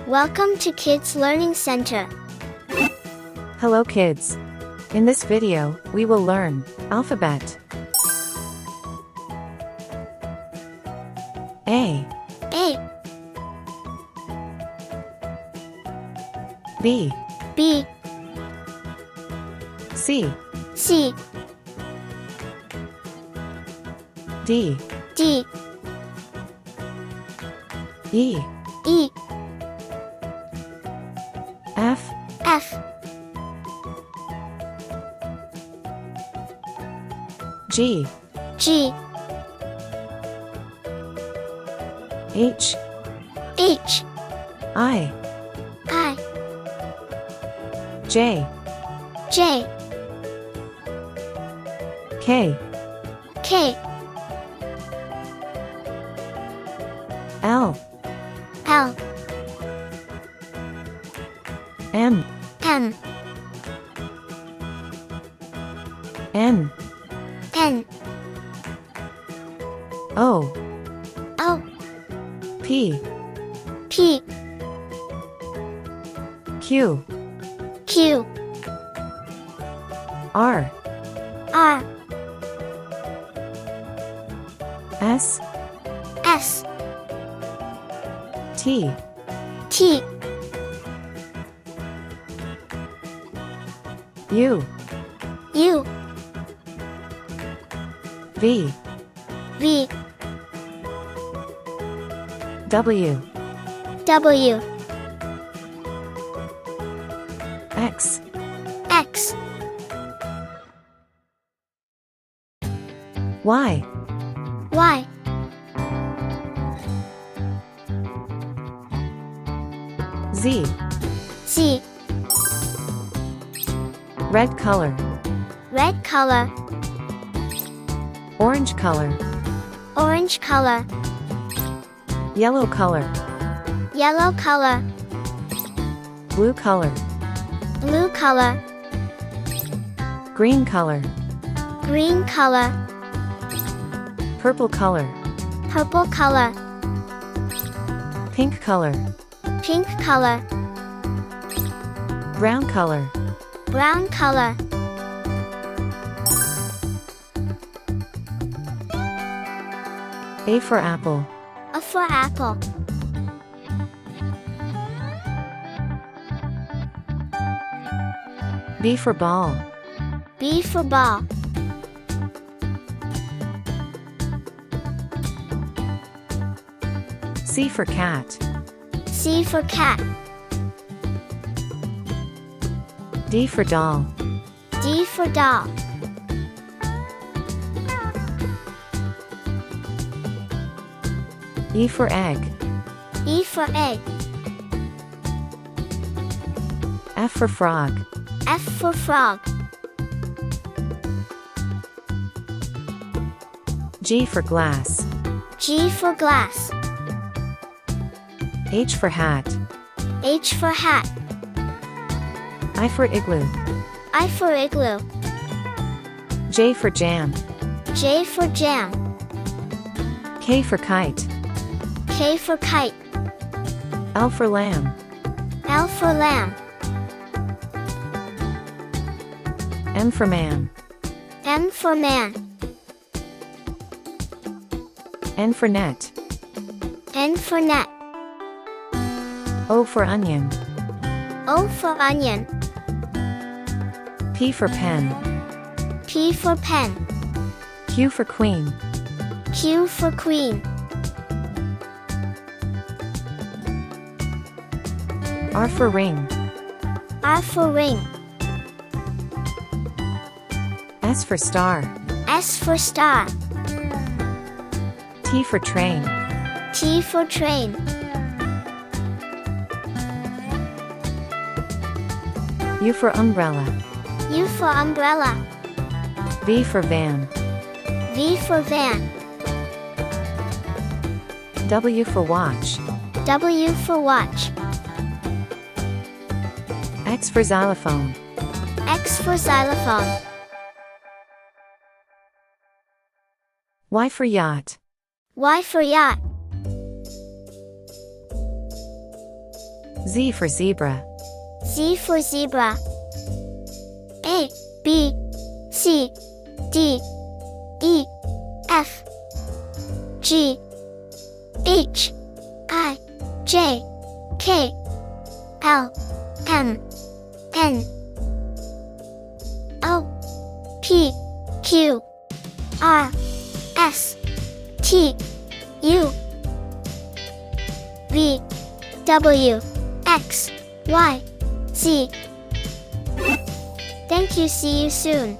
Welcome to Kids Learning Center. Hello kids. In this video, we will learn alphabet. A, B, B, C, C, D, D, E, E, F, F, G, G, H, H, I, I, J, J, K, K, L, L, M, M, N, N, O, O, P, P, Q, Q, R, R, S, S, T, T, U, U, V, V, W, W, X, X, Y, Y, Z, Z, red color, red color, orange color, orange color, yellow color, yellow color, blue color, blue color, green color, green color, purple color, purple color, pink color, pink color, brown color, brown color. A for apple, A for apple. B for ball, B for ball. C for cat, C for cat. D for doll, D for doll. E for egg, E for egg. F for frog, F for frog. G for glass, G for glass. H for hat, H for hat. I for igloo, I for igloo. J for jam, J for jam. K for kite, K for kite. L for lamb, L for lamb. M for man, M for man. N for net, N for net. O for onion, O for onion. P for pen, P for pen. Q for queen, Q for queen. R for ring, R for ring. S for star, S for star. T for train, T for train. U for umbrella, U for umbrella. V for van, V for van. W for watch, W for watch. X for xylophone, X for xylophone. Y for yacht, Y for yacht. Z for zebra. Z for zebra. A, B, C, D, E, F, G, H, I, J, K, L, M, N, O, P, Q, R, S, T, U, V, W, X, Y, Z. Thank you. See you soon.